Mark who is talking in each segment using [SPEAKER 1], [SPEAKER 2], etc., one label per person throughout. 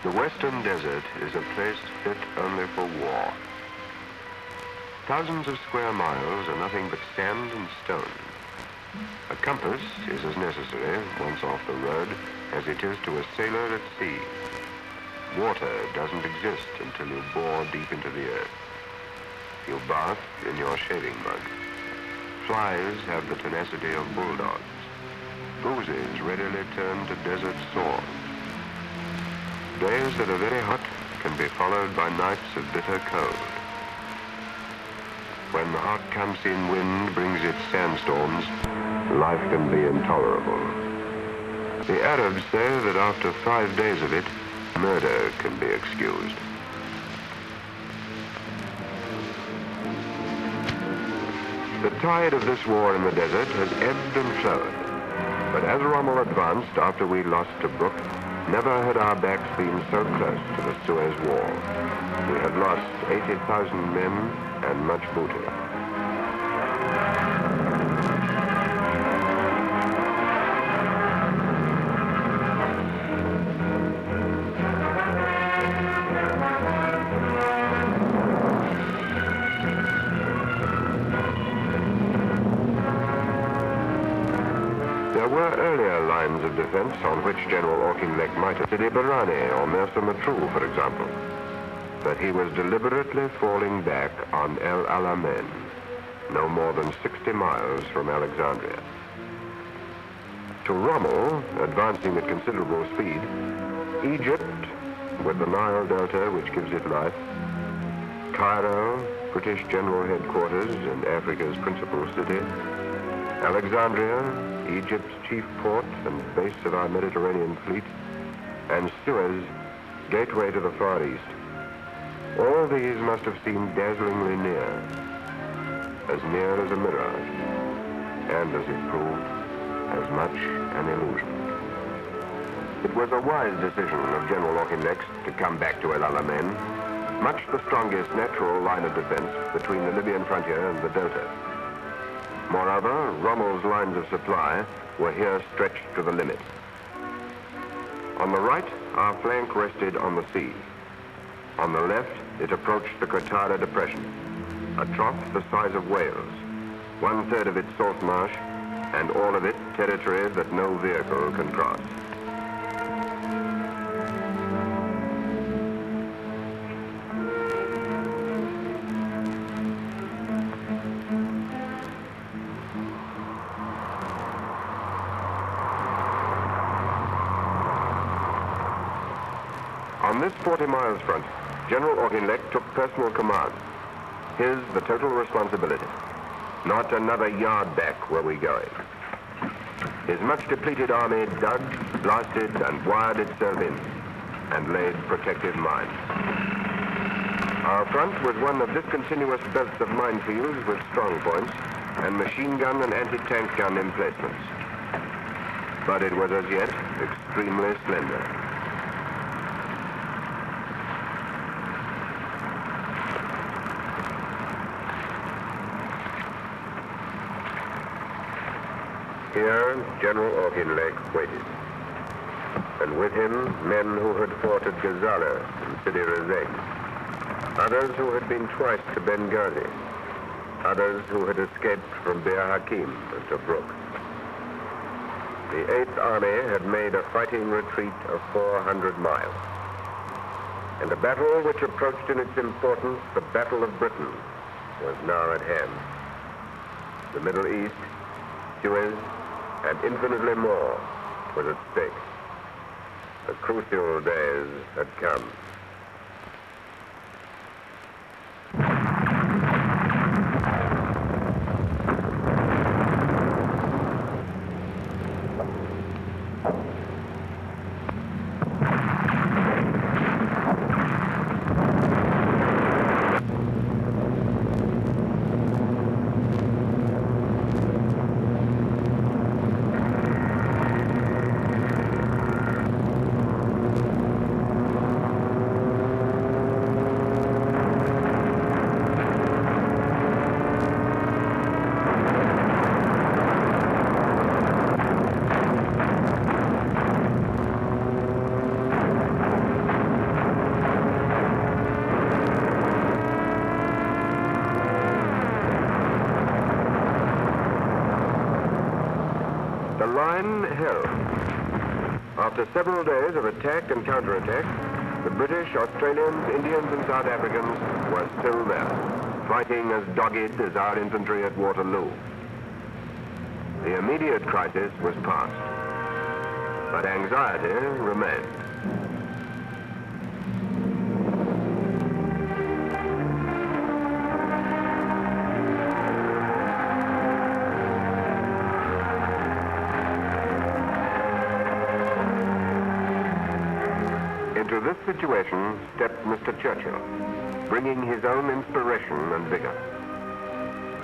[SPEAKER 1] The Western Desert is a place fit only for war. Thousands of square miles are nothing but sand and stone. A compass is as necessary, once off the road, as it is to a sailor at sea. Water doesn't exist until you bore deep into the earth. You bath in your shaving mug. Flies have the tenacity of bulldogs. Bruises readily turn to desert sores. Days that are very hot can be followed by nights of bitter cold. When the hot Khamsin wind brings its sandstorms, life can be intolerable. The Arabs say that after 5 days of it, murder can be excused. The tide of this war in the desert has ebbed and flowed. But as Rommel advanced after we lost Tobruk, never had our backs been so close to the Suez Wall. We had lost 80,000 men and much booty. There were earlier lines of defense on which General Auchinleck might have Sidi Barrani or Mersa Matruh, for example. But he was deliberately falling back on El Alamein, no more than 60 miles from Alexandria. To Rommel, advancing at considerable speed, Egypt, with the Nile Delta which gives it life, Cairo, British General Headquarters and Africa's principal city, Alexandria, Egypt's chief port and base of our Mediterranean fleet, and Suez, gateway to the Far East. All these must have seemed dazzlingly near as a mirage, and as it proved, as much an illusion. It was a wise decision of General Auchinleck's to come back to El Alamein, much the strongest natural line of defense between the Libyan frontier and the Delta. Moreover, Rommel's lines of supply were here stretched to the limit. On the right, our flank rested on the sea. On the left, it approached the Qattara Depression, a trough the size of Wales, 1/3 of it salt marsh, and all of it territory that no vehicle can cross. On this 40 miles front, General Auchinleck took personal command. His the total responsibility. Not another yard back were we going. His much depleted army dug, blasted, and wired itself in, and laid protective mines. Our front was one of discontinuous belts of minefields with strong points, and machine gun and anti-tank gun emplacements. But it was as yet extremely slender. Here, General Auchinleck waited, and with him, men who had fought at Gazala and Sidi Rezegh, others who had been twice to Benghazi, others who had escaped from Bir Hakeim and Tobruk. The 8th Army had made a fighting retreat of 400 miles, and a battle which approached in its importance the Battle of Britain was now at hand. The Middle East, Suez, and infinitely more was at stake. The crucial days had come. After several days of attack and counterattack, the British, Australians, Indians, and South Africans were still there, fighting as dogged as our infantry at Waterloo. The immediate crisis was past, but anxiety remained. Into this situation stepped Mr. Churchill, bringing his own inspiration and vigor.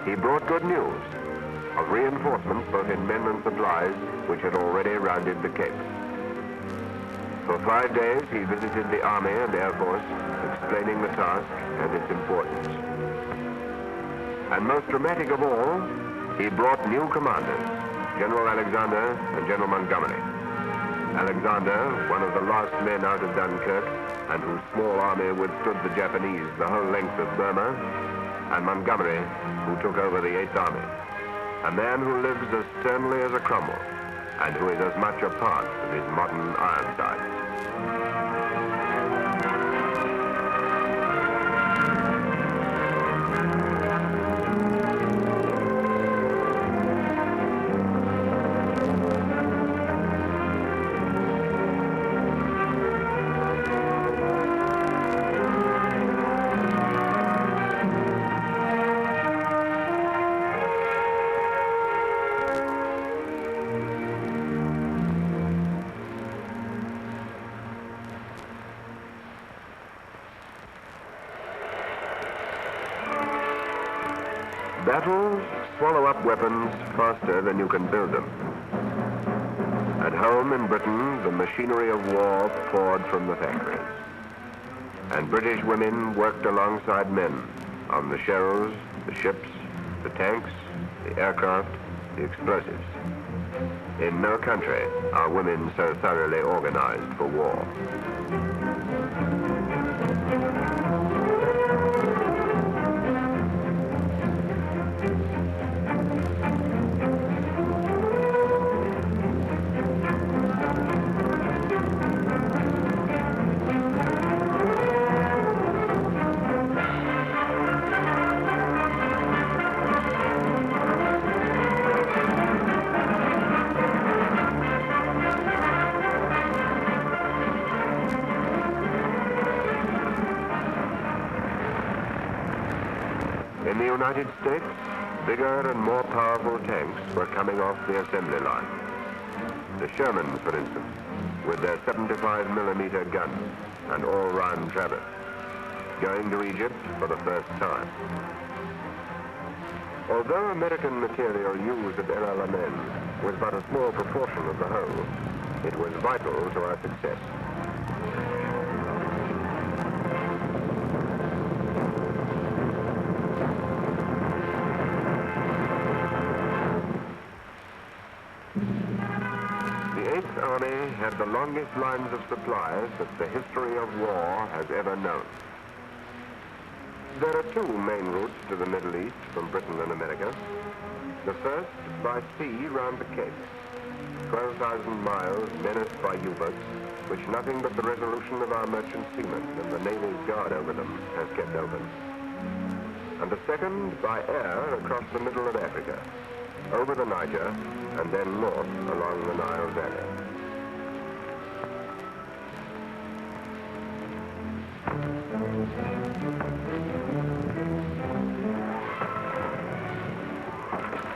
[SPEAKER 1] He brought good news of reinforcements both in men and supplies which had already rounded the Cape. For 5 days he visited the Army and Air Force, explaining the task and its importance. And most dramatic of all, he brought new commanders, General Alexander and General Montgomery. Alexander, one of the last men out of Dunkirk, and whose small army withstood the Japanese the whole length of Burma, and Montgomery, who took over the 8th Army, a man who lives as sternly as a Cromwell, and who is as much a part of his modern Ironsides. Battles swallow up weapons faster than you can build them. At home in Britain, the machinery of war poured from the factories. And British women worked alongside men on the shells, the ships, the tanks, the aircraft, the explosives. In no country are women so thoroughly organized for war. In the United States, bigger and more powerful tanks were coming off the assembly line. The Shermans, for instance, with their 75mm guns and all-round Traverse, going to Egypt for the first time. Although American material used at Alamein was but a small proportion of the whole, it was vital to our success. The 8th Army had the longest lines of supplies that the history of war has ever known. There are two main routes to the Middle East from Britain and America. The first, by sea round the Cape, 12,000 miles menaced by U-boats, which nothing but the resolution of our merchant seamen and the Navy's guard over them has kept open. And the second, by air across the middle of Africa, over the Niger, and then north along the Nile Valley.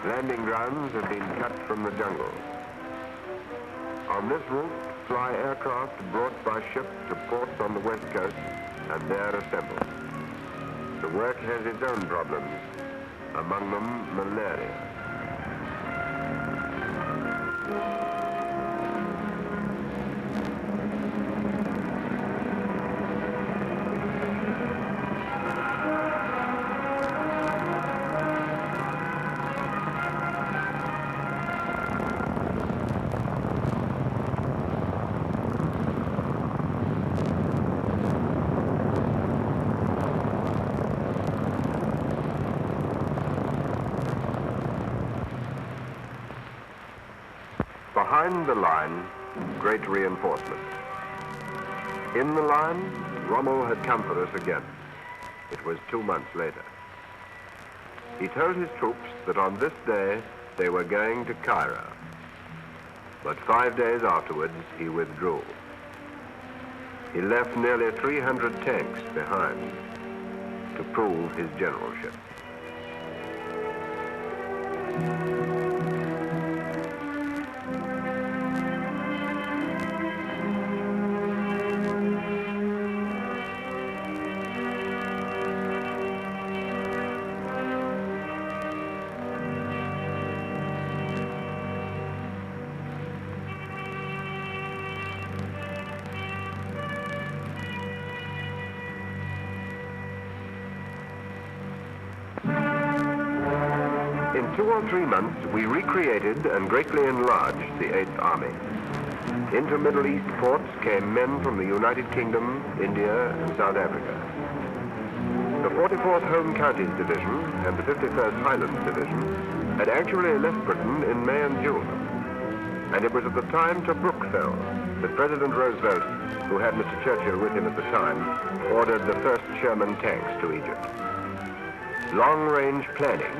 [SPEAKER 1] Landing grounds have been cut from the jungle. On this route, fly aircraft brought by ship to ports on the west coast and there assembled. The work has its own problems, among them malaria. Behind the line, great reinforcement. In the line, Rommel had come for us again. It was 2 months later. He told his troops that on this day they were going to Cairo. But 5 days afterwards, he withdrew. He left nearly 300 tanks behind to prove his generalship. In 2 or 3 months, we recreated and greatly enlarged the 8th Army. Into Middle East ports came men from the United Kingdom, India, and South Africa. The 44th Home Counties Division and the 51st Highlands Division had actually left Britain in May and June. And it was at the time Tobruk fell that President Roosevelt, who had Mr. Churchill with him at the time, ordered the first Sherman tanks to Egypt. Long-range planning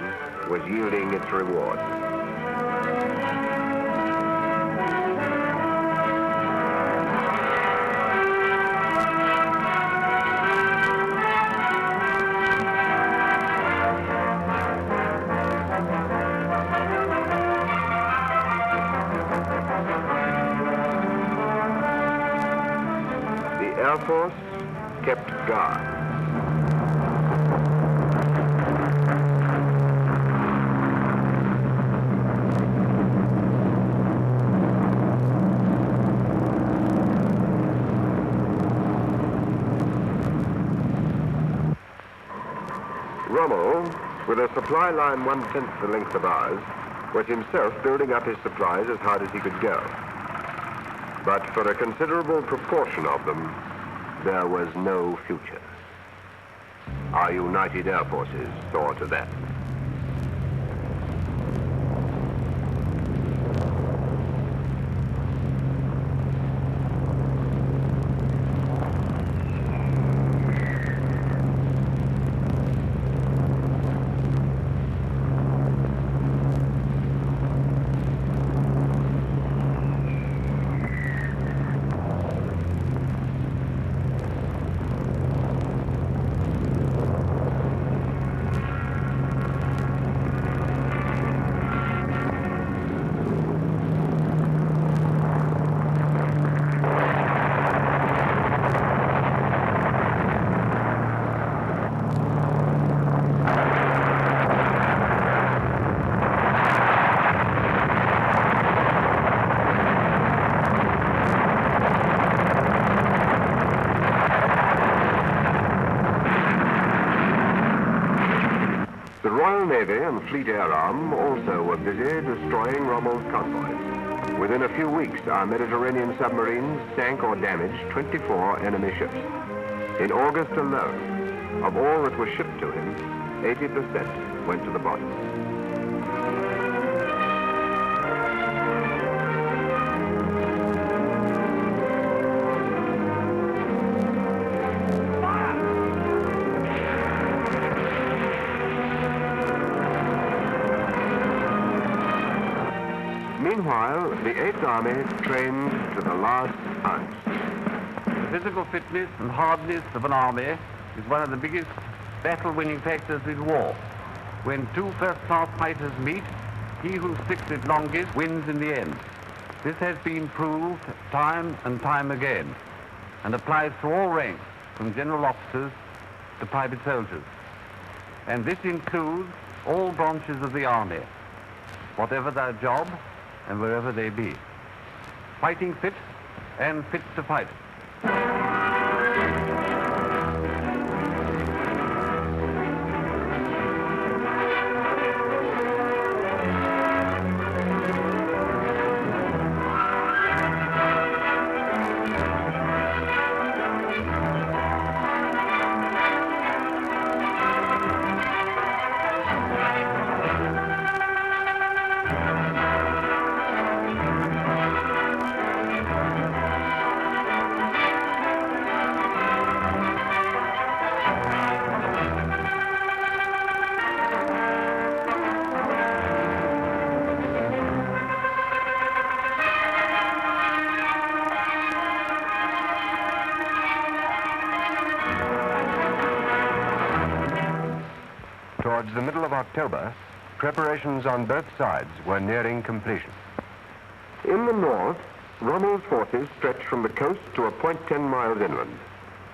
[SPEAKER 1] was yielding its reward. The Air Force kept guard. Rommel, with a supply line 1/10 the length of ours, was himself building up his supplies as hard as he could go. But for a considerable proportion of them, there was no future. Our united air forces saw to that. The Royal Navy and Fleet Air Arm also were busy destroying Rommel's convoys. Within a few weeks, our Mediterranean submarines sank or damaged 24 enemy ships. In August alone, of all that was shipped to him, 80% went to the bottom. Meanwhile, the 8th Army trained to the last ounce.
[SPEAKER 2] The physical fitness and hardness of an army is one of the biggest battle-winning factors in war. When two first-class fighters meet, he who sticks it longest wins in the end. This has been proved time and time again and applies to all ranks, from general officers to private soldiers. And this includes all branches of the army, whatever their job and wherever they be. Fighting fit and fit to fight.
[SPEAKER 1] of October, preparations on both sides were nearing completion. In the north, Rommel's forces stretched from the coast to a point 10 miles inland.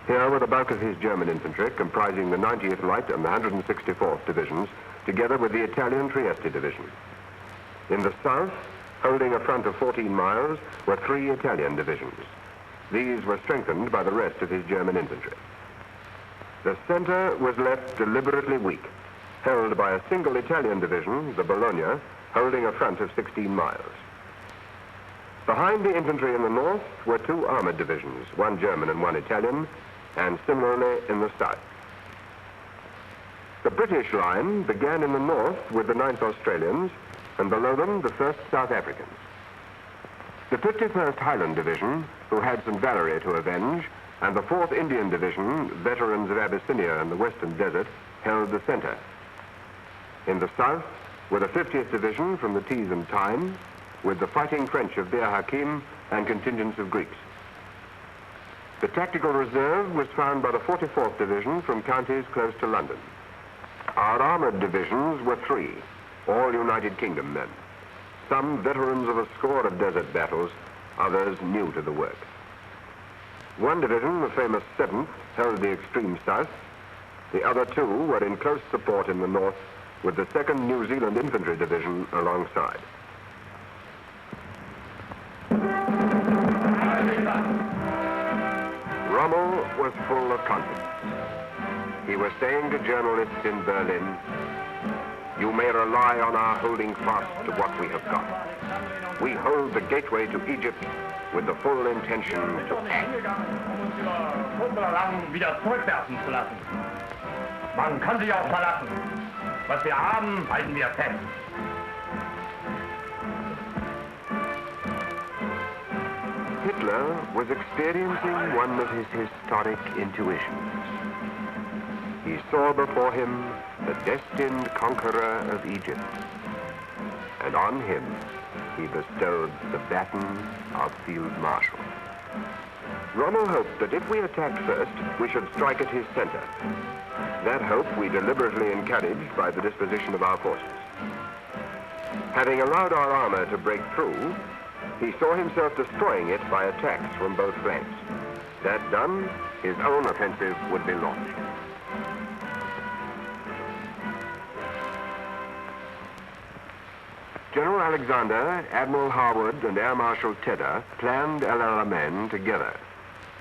[SPEAKER 1] Here were the bulk of his German infantry, comprising the 90th Light and the 164th Divisions, together with the Italian Trieste Division. In the south, holding a front of 14 miles, were 3 Italian divisions. These were strengthened by the rest of his German infantry. The center was left deliberately weak, held by a single Italian division, the Bologna, holding a front of 16 miles. Behind the infantry in the north were 2 armored divisions, 1 German and 1 Italian, and similarly in the south. The British line began in the north with the 9th Australians, and below them the 1st South Africans. The 51st Highland Division, who had St. Valery to avenge, and the 4th Indian Division, veterans of Abyssinia and the Western Desert, held the center. In the south were the 50th Division from the Tees and Tyne, with the fighting French of Bir Hakeim and contingents of Greeks. The tactical reserve was found by the 44th Division from counties close to London. Our armored divisions were 3, all United Kingdom men. Some veterans of a score of desert battles, others new to the work. 1 division, the famous 7th, held the extreme south. The other 2 were in close support in the north, with the 2nd New Zealand Infantry Division alongside. Rommel was full of confidence. He was saying to journalists in Berlin, "You may rely on our holding fast to what we have got. We hold the gateway to Egypt with the full intention to act."
[SPEAKER 3] Man kann sich auch verlassen. Was wir haben, halten wir fest.
[SPEAKER 1] Hitler was experiencing one of his historic intuitions. He saw before him the destined conqueror of Egypt, and on him he bestowed the baton of Field Marshal. Rommel hoped that if we attacked first, we should strike at his center. That hope we deliberately encouraged by the disposition of our forces. Having allowed our armor to break through, he saw himself destroying it by attacks from both flanks. That done, his own offensive would be launched. General Alexander, Admiral Harwood, and Air Marshal Tedder planned El Alamein together.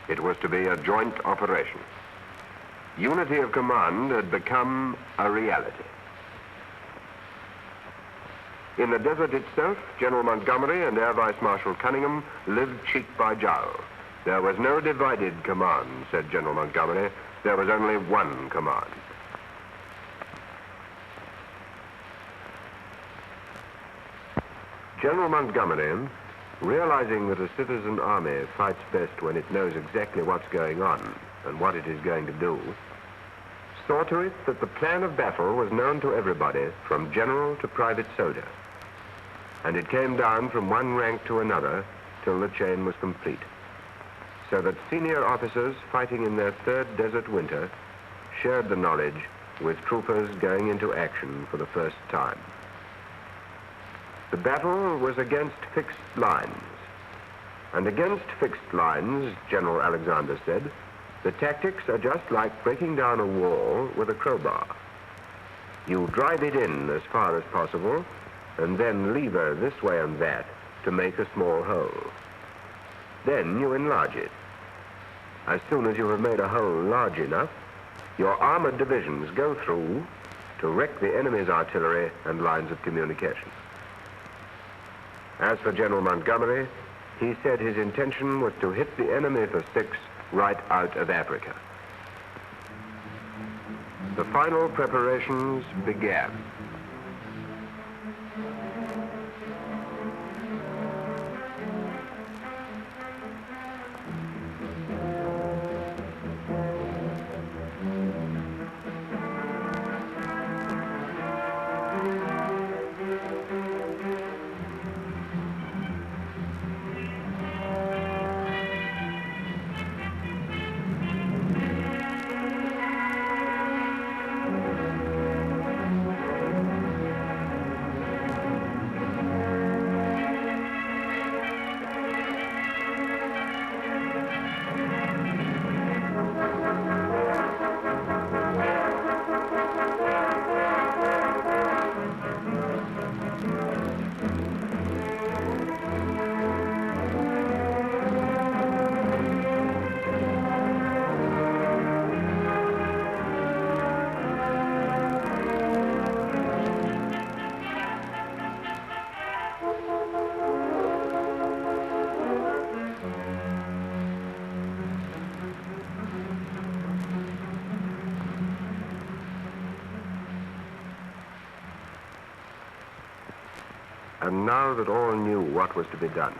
[SPEAKER 1] It was to be a joint operation. Unity of command had become a reality. In the desert itself, General Montgomery and Air Vice Marshal Cunningham lived cheek by jowl. There was no divided command, said General Montgomery. There was only one command. General Montgomery, realizing that a citizen army fights best when it knows exactly what's going on and what it is going to do, saw to it that the plan of battle was known to everybody, from general to private soldier. And it came down from one rank to another till the chain was complete, so that senior officers fighting in their 3rd desert winter shared the knowledge with troopers going into action for the first time. The battle was against fixed lines. And against fixed lines, General Alexander said, the tactics are just like breaking down a wall with a crowbar. You drive it in as far as possible, and then lever this way and that to make a small hole. Then you enlarge it. As soon as you have made a hole large enough, your armored divisions go through to wreck the enemy's artillery and lines of communication. As for General Montgomery, he said his intention was to hit the enemy for 6 right out of Africa. The final preparations began. And now that all knew what was to be done,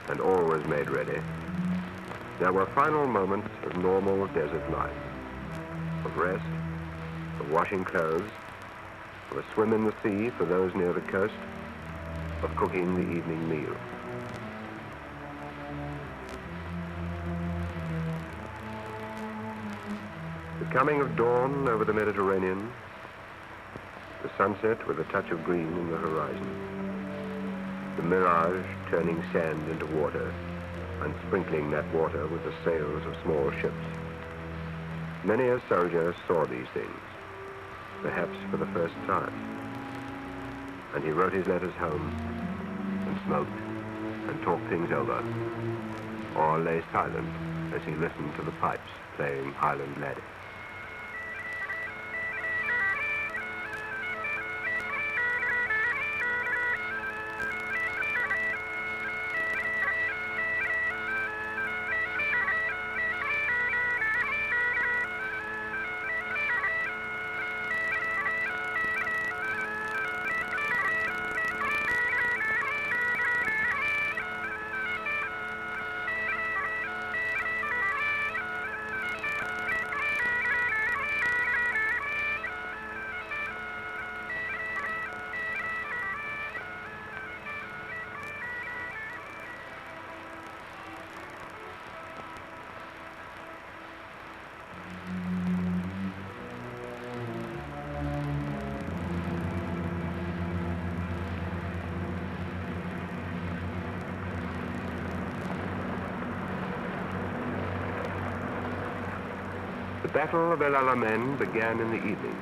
[SPEAKER 1] and all was made ready, there were final moments of normal desert life, of rest, of washing clothes, of a swim in the sea for those near the coast, of cooking the evening meal. The coming of dawn over the Mediterranean, the sunset with a touch of green in the horizon, the mirage turning sand into water and sprinkling that water with the sails of small ships. Many a soldier saw these things, perhaps for the first time, and he wrote his letters home and smoked and talked things over, or lay silent as he listened to the pipes playing Highland Laddie. The Battle of El Alamein began in the evening.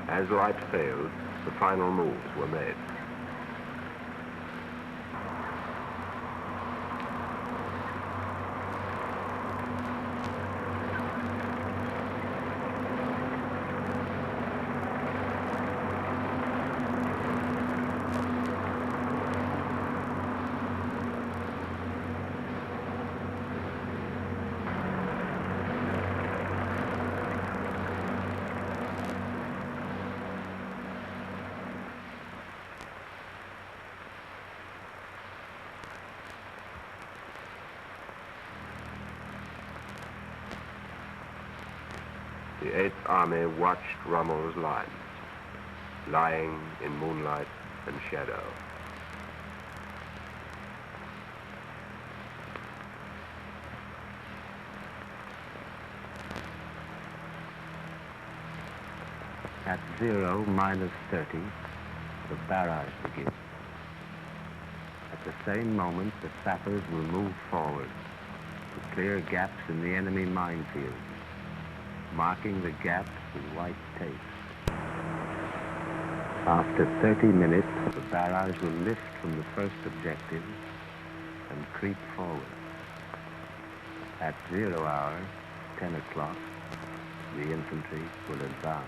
[SPEAKER 1] As light failed, the final moves were made. The Eighth Army watched Rommel's lines, lying in moonlight and shadow.
[SPEAKER 4] At 0-30, the barrage begins. At the same moment, the sappers will move forward to clear gaps in the enemy minefield, marking the gaps with white tape. After 30 minutes, the barrage will lift from the first objective and creep forward. At 0 hour, 10 o'clock, the infantry will advance.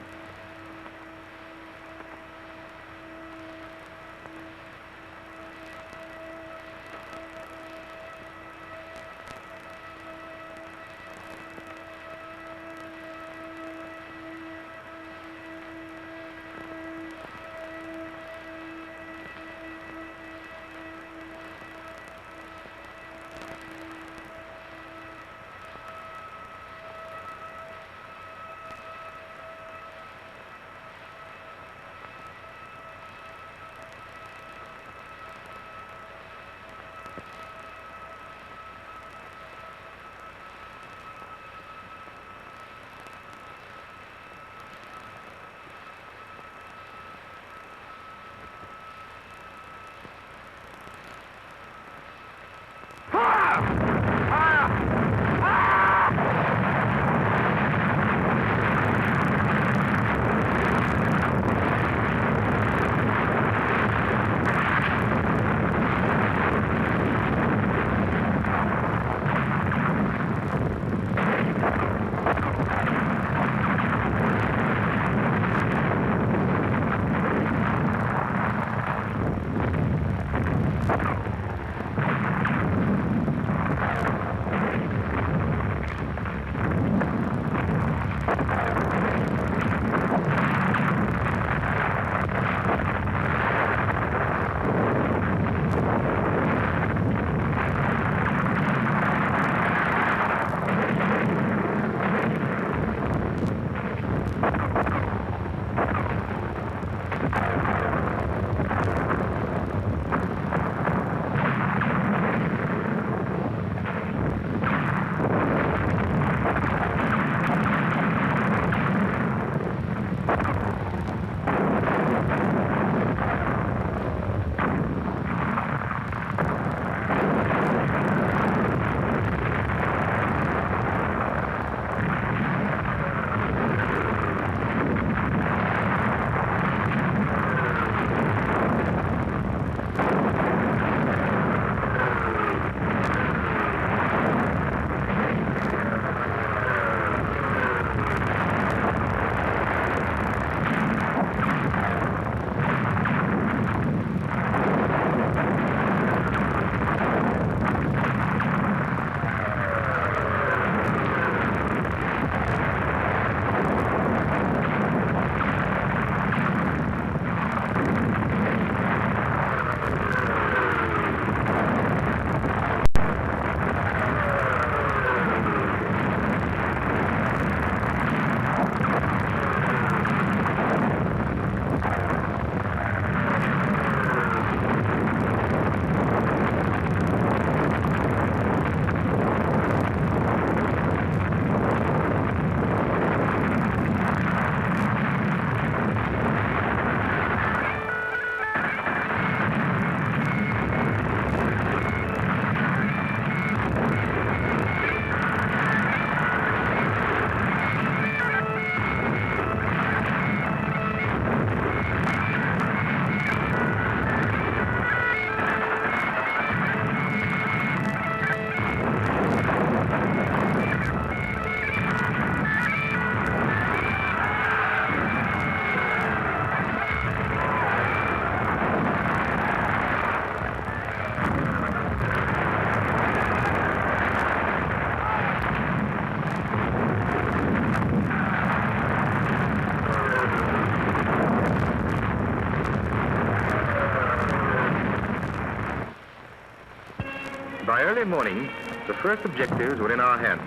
[SPEAKER 5] early morning, the first objectives were in our hands.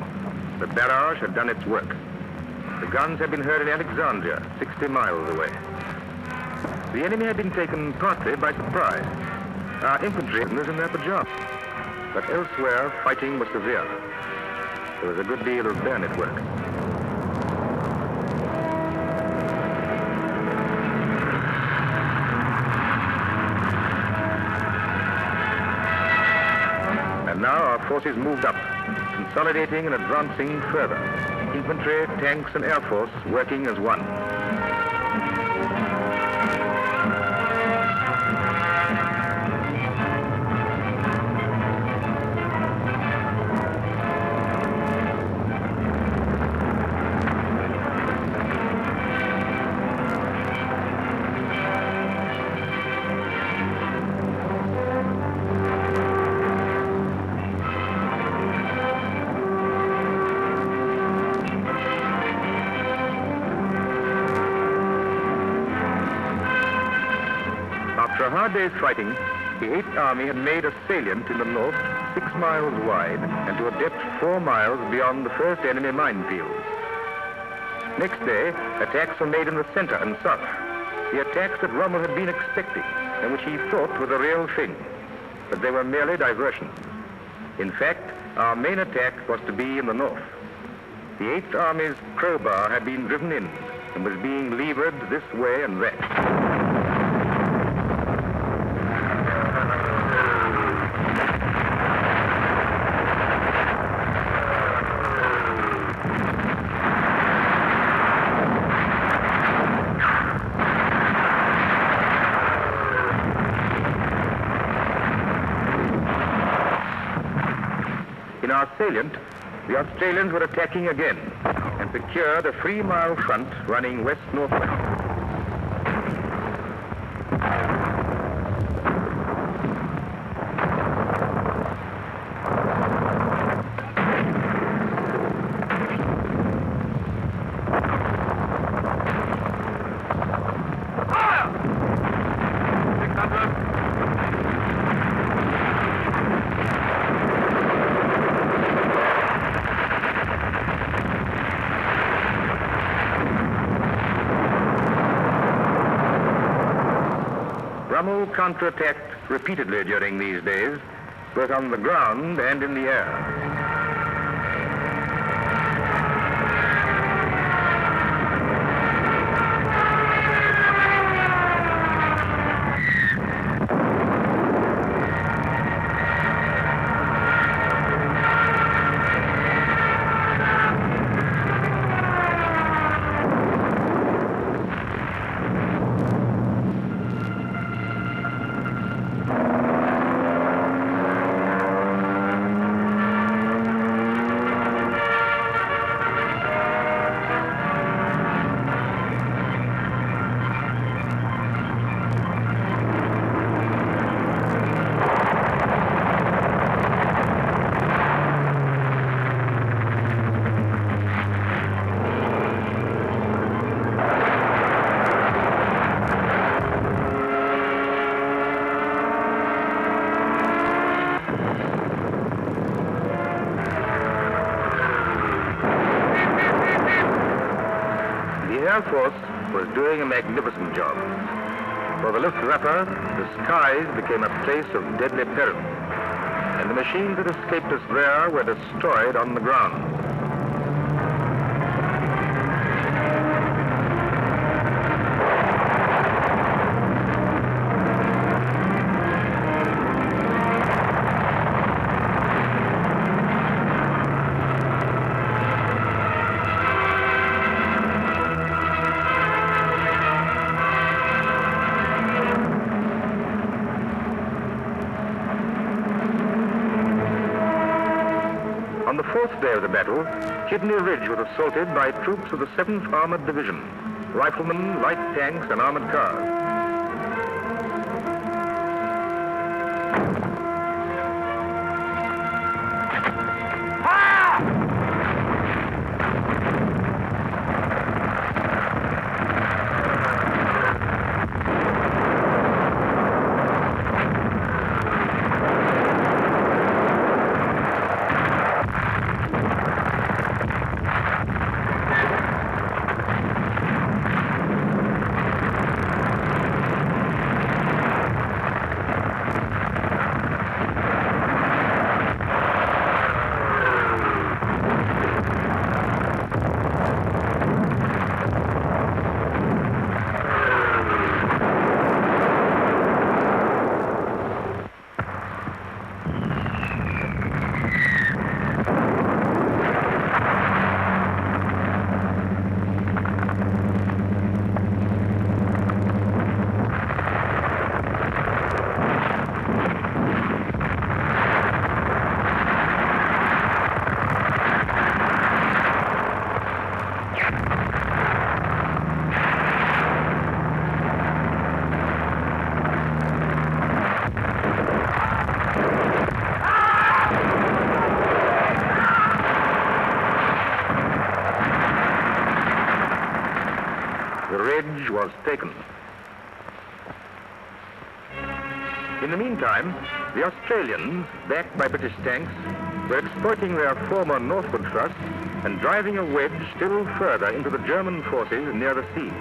[SPEAKER 5] The barrage had done its work. The guns had been heard in Alexandria, 60 miles away. The enemy had been taken partly by surprise. Our infantry was in their pajamas. But elsewhere, fighting was severe. There was a good deal of bayonet work. And now our forces moved up, consolidating and advancing further. Infantry, tanks, and air force working as one. After a hard day's fighting, the 8th Army had made a salient in the north 6 miles wide and to a depth 4 miles beyond the first enemy minefields. Next day, attacks were made in the center and south, the attacks that Rommel had been expecting and which he thought were the real thing, but they were merely diversions. In fact, our main attack was to be in the north. The 8th Army's crowbar had been driven in and was being levered this way and that. In our salient, the Australians were attacking again and secured a 3-mile front running west-northwest. Rommel counterattacked repeatedly during these days, both on the ground and in the air. The Air Force was doing a magnificent job. For the Luftwaffe, the skies became a place of deadly peril, and the machines that escaped us there were destroyed on the ground. On the 4th day of the battle, Kidney Ridge was assaulted by troops of the 7th Armored Division, riflemen, light tanks, and armored cars. wedge was taken. In the meantime, the Australians, backed by British tanks, were exploiting their former northward thrust and driving a wedge still further into the German forces near the sea.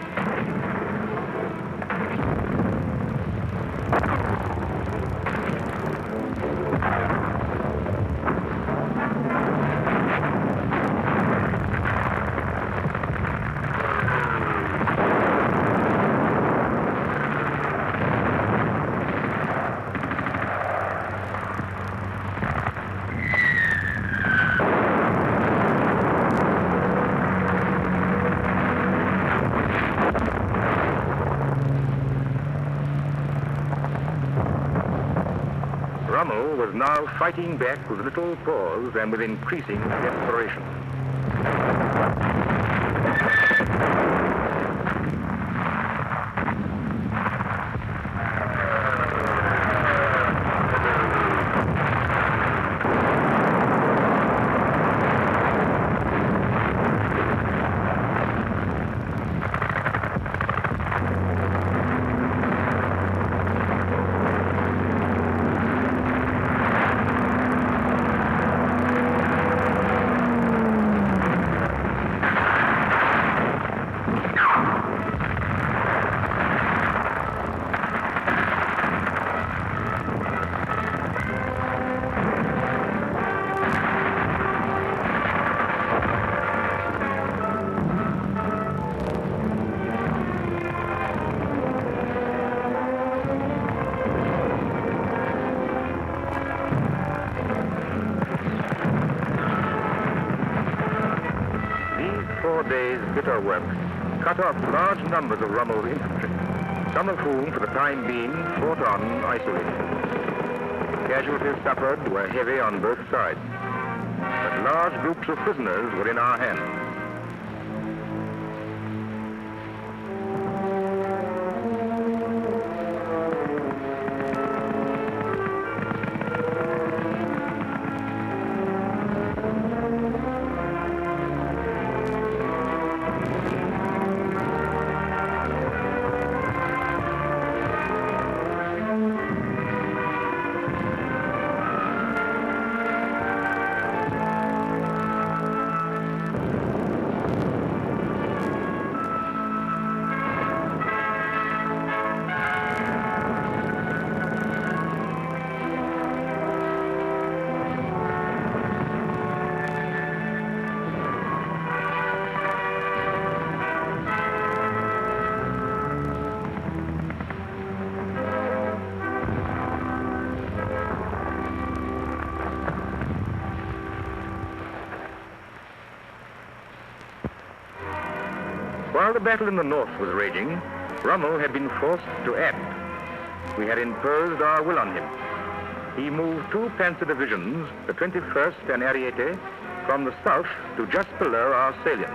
[SPEAKER 5] Rommel was now fighting back with little pause and with increasing desperation. Days' bitter work cut off large numbers of Rommel's infantry, some of whom, for the time being, fought on isolated. Casualties suffered were heavy on both sides, but large groups of prisoners were in our hands. While the battle in the north was raging, Rommel had been forced to act. We had imposed our will on him. He moved 2 panzer divisions, the 21st and Ariete, from the south to just below our salient.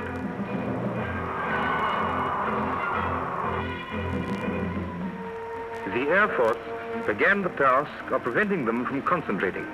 [SPEAKER 5] The Air Force began the task of preventing them from concentrating.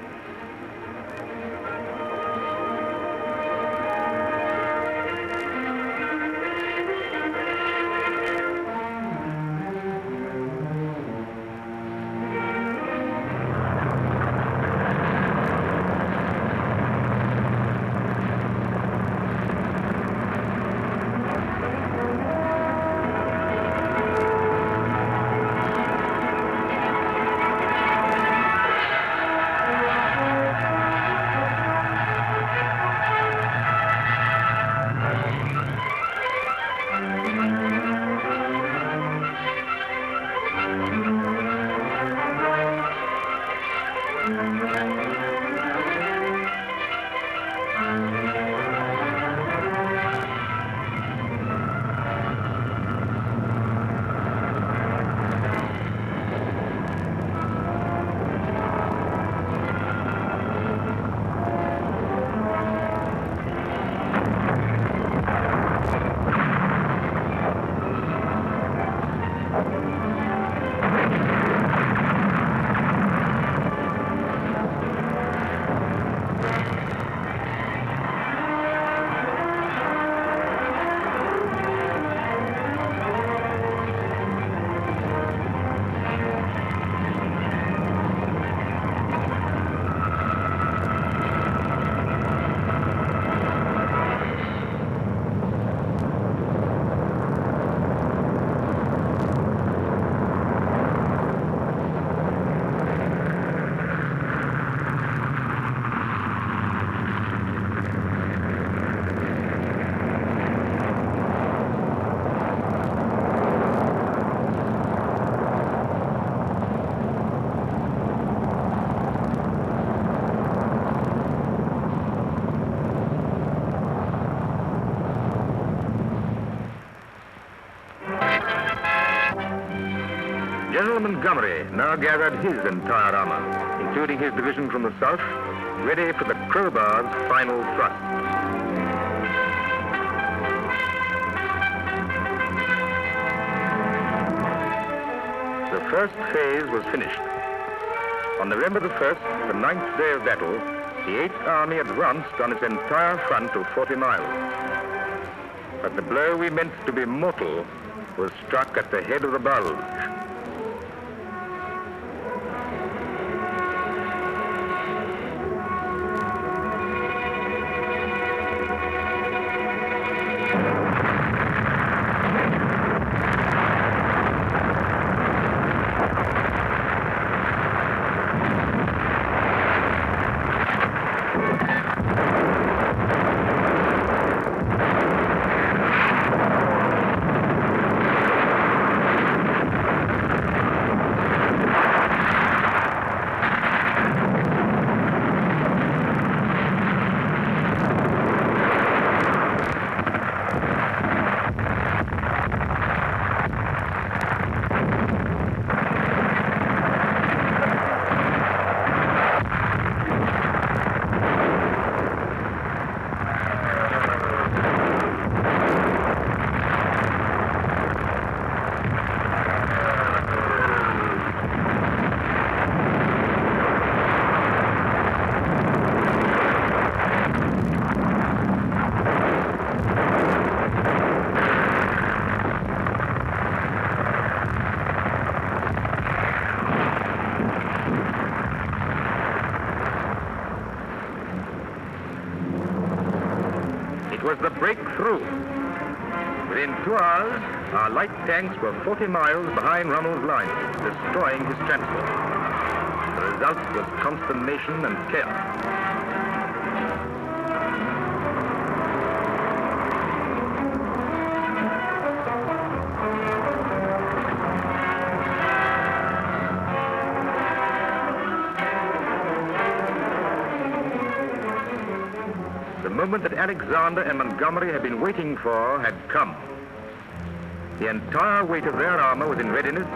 [SPEAKER 5] General Montgomery now gathered his entire armor, including his division from the south, ready for the crowbar's final thrust. The first phase was finished. On November the 1st, the 9th day of battle, the 8th Army advanced on its entire front of 40 miles. But the blow we meant to be mortal was struck at the head of the bulge. Was the breakthrough. Within 2 hours, our light tanks were 40 miles behind Rommel's lines, destroying his transport. The result was consternation and chaos. The moment that Alexander and Montgomery had been waiting for had come. The entire weight of their armor was in readiness,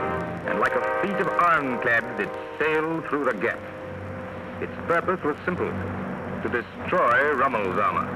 [SPEAKER 5] and like a fleet of ironclads, it sailed through the gap. Its purpose was simple: to destroy Rommel's armor.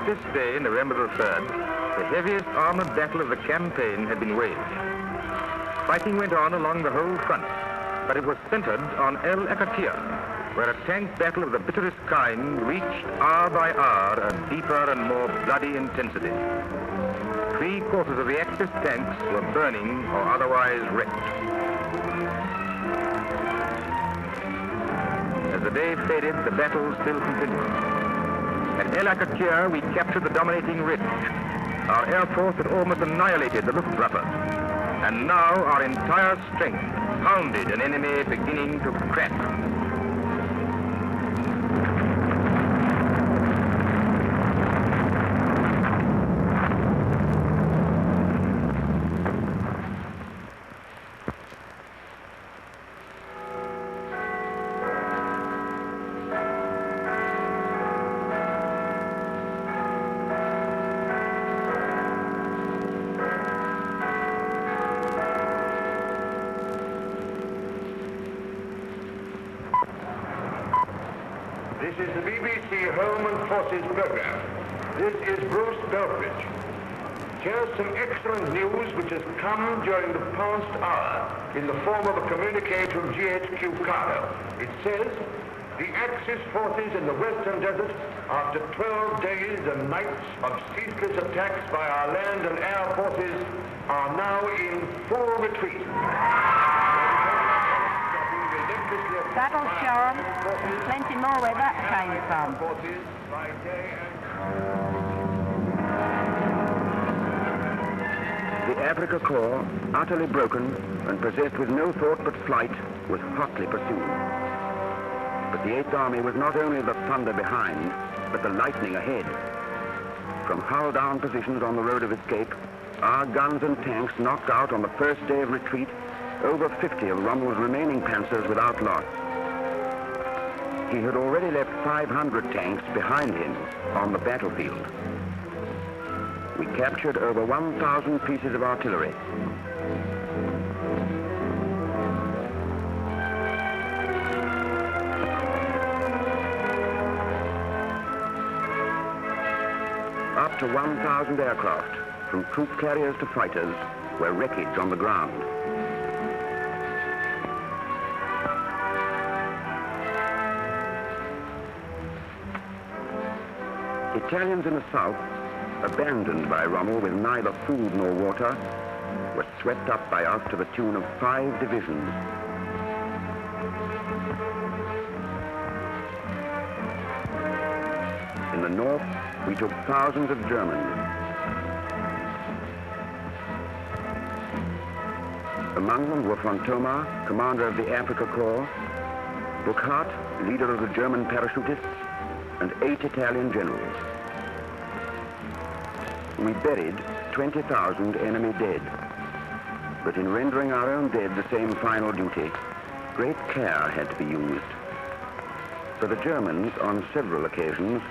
[SPEAKER 5] this day, November the 3rd, the heaviest armored battle of the campaign had been waged. Fighting went on along the whole front, but it was centered on El Akatia, where a tank battle of the bitterest kind reached hour by hour a deeper and more bloody intensity. 3/4 of the Axis tanks were burning or otherwise wrecked. As the day faded, the battle still continued. At El Akatia, we captured the dominating ridge. Our air force had almost annihilated the Luftwaffe, and now our entire strength pounded an enemy beginning to crack.
[SPEAKER 1] This is the BBC Home and Forces program. This is Bruce Belfridge. Here's some excellent news which has come during the past hour in the form of a communique from GHQ Cairo. It says, the Axis forces in the Western Desert, after 12 days and nights of ceaseless attacks by our land and air forces, are now in full retreat.
[SPEAKER 6] That'll show 'em. Plenty more where that came from.
[SPEAKER 7] The Africa Corps, utterly broken and possessed with no thought but flight, was hotly pursued. But the 8th Army was not only the thunder behind, but the lightning ahead. From hull-down positions on the road of escape, our guns and tanks knocked out on the first day of retreat over 50 of Rommel's remaining panzers without loss. He had already left 500 tanks behind him on the battlefield. We captured over 1,000 pieces of artillery. Up to 1,000 aircraft, from troop carriers to fighters, were wreckage on the ground. Italians in the south, abandoned by Rommel with neither food nor water, were swept up by us to the tune of 5 divisions. In the north, we took thousands of Germans. Among them were von Thoma, commander of the Africa Corps, Burckhardt, leader of the German parachutists, and 8 Italian generals. We buried 20,000 enemy dead, but in rendering our own dead the same final duty, great care had to be used. For the Germans, on several occasions,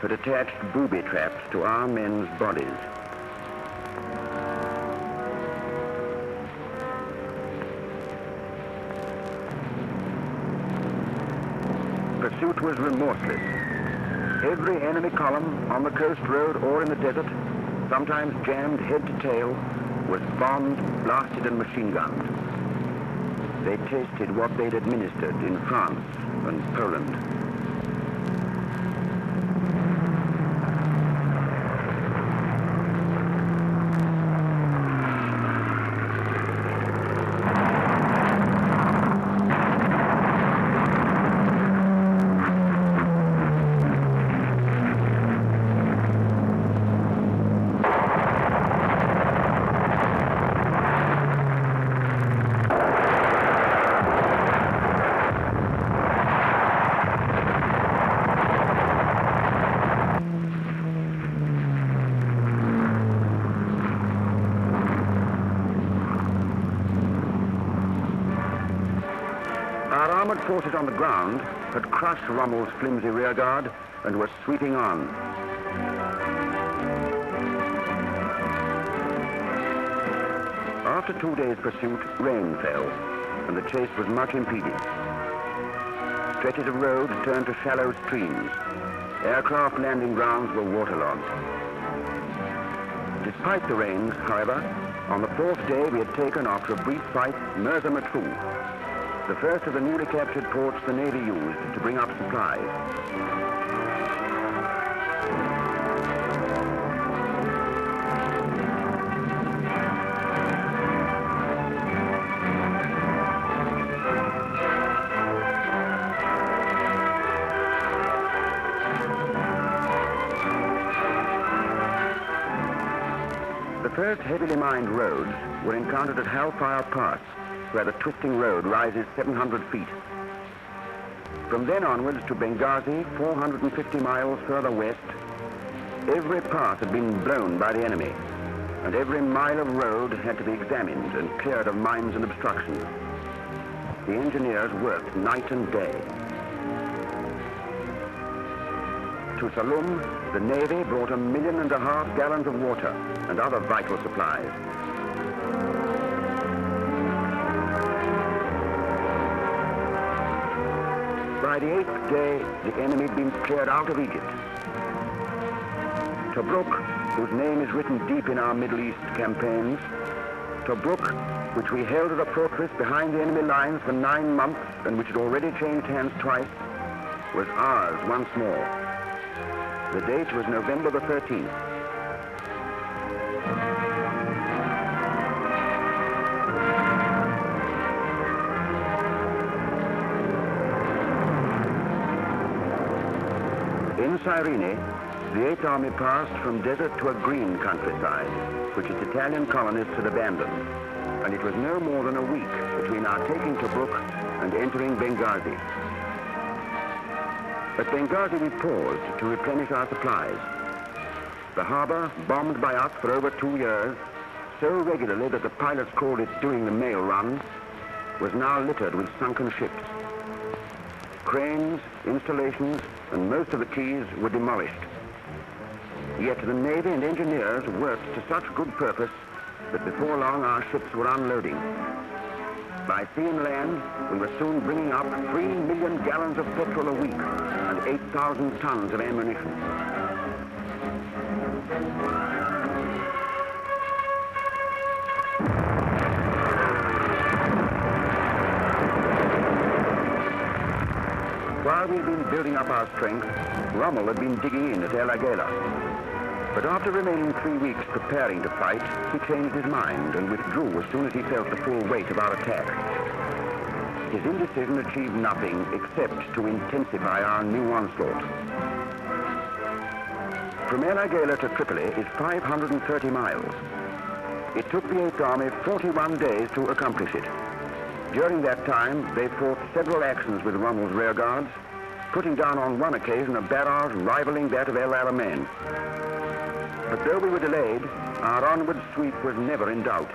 [SPEAKER 7] had attached booby traps to our men's bodies. Pursuit was remorseless. Every enemy column on the coast road or in the desert, sometimes jammed head to tail, was bombed, blasted, and machine gunned. They tasted what they'd administered in France and Poland. Armored forces on the ground had crushed Rommel's flimsy rearguard and were sweeping on. After 2 days' pursuit, rain fell, and the chase was much impeded. Stretches of road turned to shallow streams, Aircraft landing grounds were waterlogged. Despite the rains, however, on the fourth day we had taken, after a brief fight, Mersa Matruh, the first of the newly captured ports the Navy used to bring up supplies. The first heavily mined roads were encountered at Hellfire Pass, where the twisting road rises 700 feet. From then onwards to Benghazi, 450 miles further west, every path had been blown by the enemy, and every mile of road had to be examined and cleared of mines and obstructions. The engineers worked night and day. To Salum, the Navy brought 1.5 million gallons of water and other vital supplies. By the 8th day, the enemy had been cleared out of Egypt. Tobruk, whose name is written deep in our Middle East campaigns, Tobruk, which we held as a fortress behind the enemy lines for 9 months and which had already changed hands twice, was ours once more. The date was November the 13th. In Cyrene, the Eighth Army passed from desert to a green countryside, which its Italian colonists had abandoned, and it was no more than a week between our taking Tobruk and entering Benghazi. At Benghazi we paused to replenish our supplies. The harbor, bombed by us for over 2 years, so regularly that the pilots called it doing the mail run, was now littered with sunken ships. Cranes, installations, and most of the quays were demolished. Yet the Navy and engineers worked to such good purpose that before long our ships were unloading. By sea and land, we were soon bringing up 3 million gallons of petrol a week and 8,000 tons of ammunition. While we'd been building up our strength, Rommel had been digging in at El Agheila. But after remaining 3 weeks preparing to fight, he changed his mind and withdrew as soon as he felt the full weight of our attack. His indecision achieved nothing except to intensify our new onslaught. From El Agheila to Tripoli is 530 miles. It took the Eighth Army 41 days to accomplish it. During that time, they fought several actions with Rommel's rearguards, putting down on one occasion a barrage rivaling that of El Alamein. But though we were delayed, our onward sweep was never in doubt.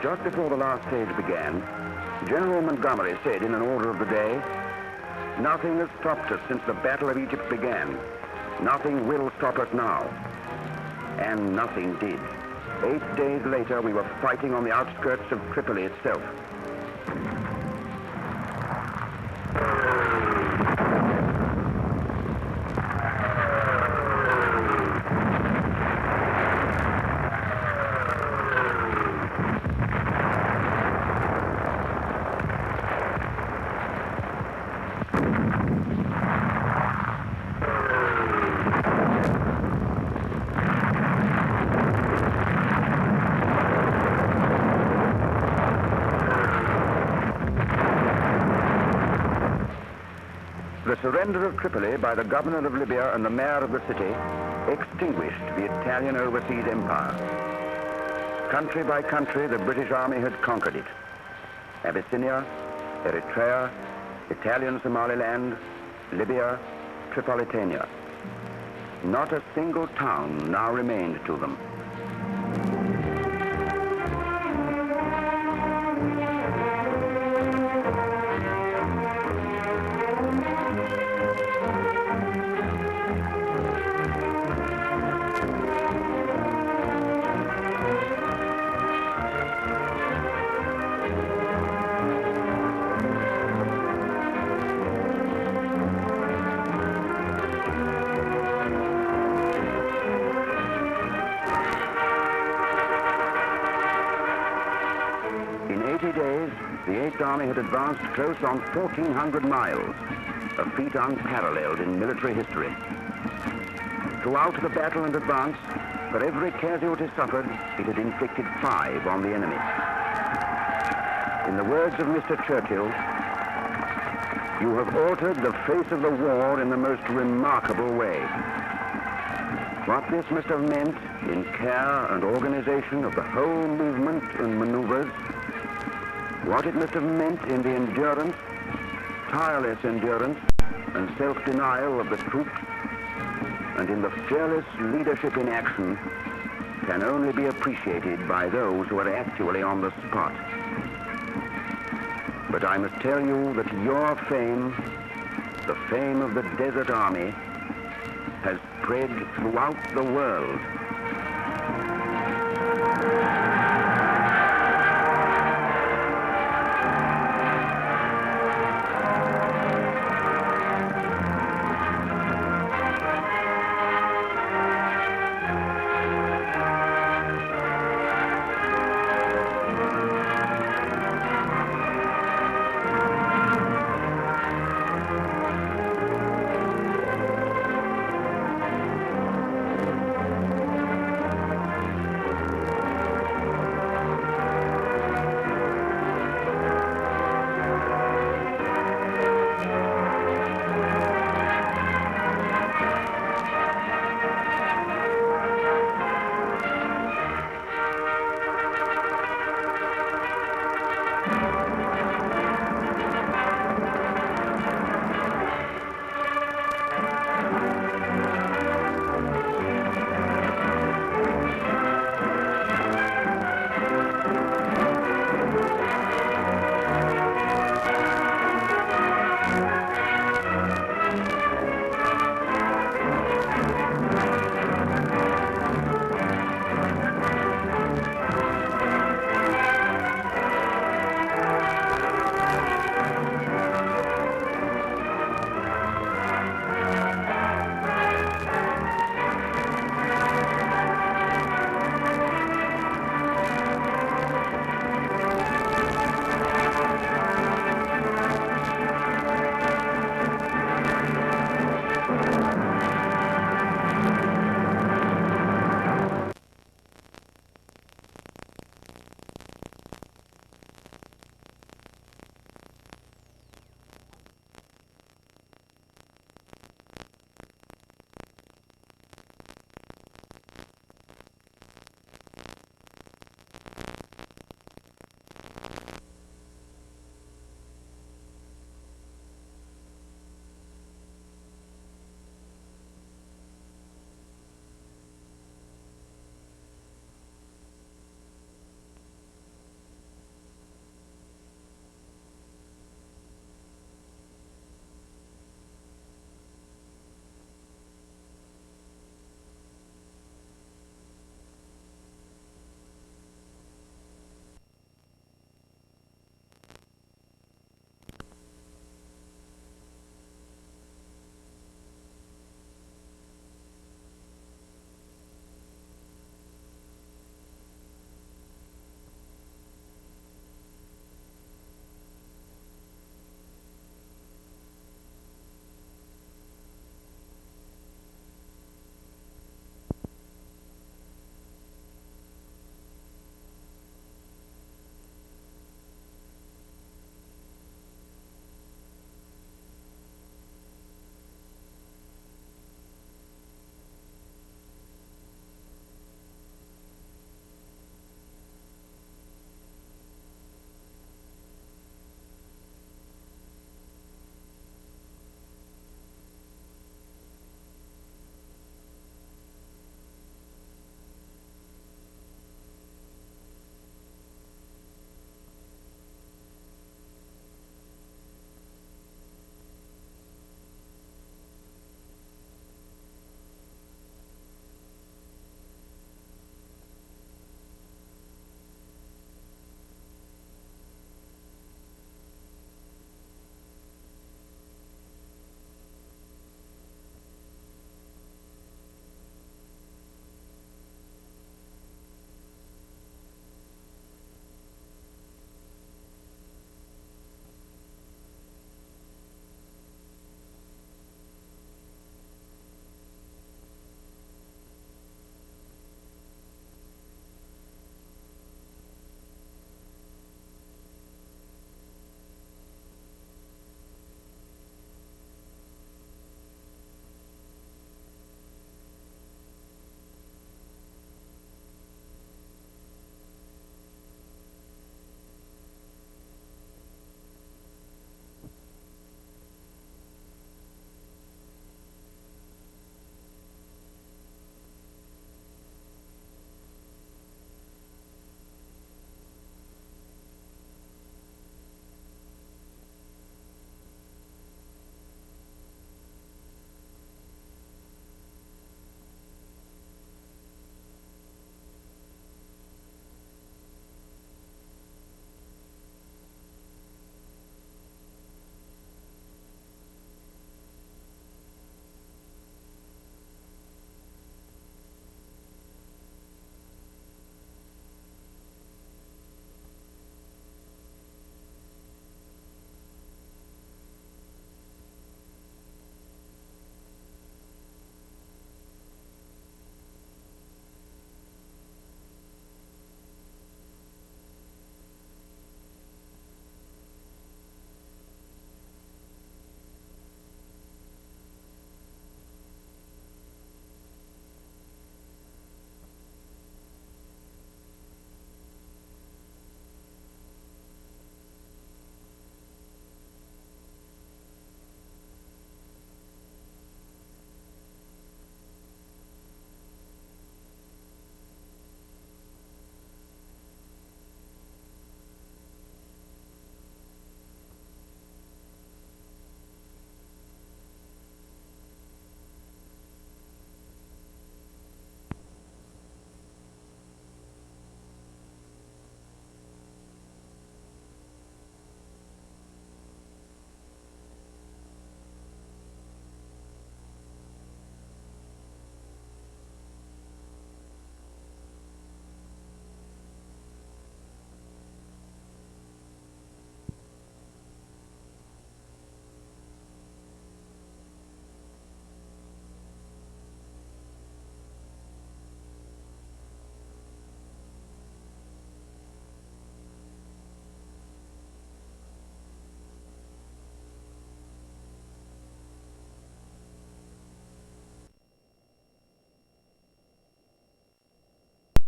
[SPEAKER 7] Just before the last stage began, General Montgomery said in an order of the day, "Nothing has stopped us since the Battle of Egypt began. Nothing will stop us now." And nothing did. 8 days later, we were fighting on the outskirts of Tripoli itself. The surrender of Tripoli by the governor of Libya and the mayor of the city extinguished the Italian overseas empire. Country by country, the British army had conquered it. Abyssinia, Eritrea, Italian Somaliland, Libya, Tripolitania. Not a single town now remained to them. Army had advanced close on 1,400 miles, a feat unparalleled in military history. Throughout the battle and advance, for every casualty suffered, it had inflicted 5 on the enemy. In the words of Mr. Churchill, "You have altered the face of the war in the most remarkable way." What this must have meant in care and organization of the whole movement and maneuvers, what it must have meant in the endurance, tireless endurance, and self-denial of the troops, and in the fearless leadership in action, can only be appreciated by those who are actually on the spot. But I must tell you that your fame, the fame of the Desert Army, has spread throughout the world.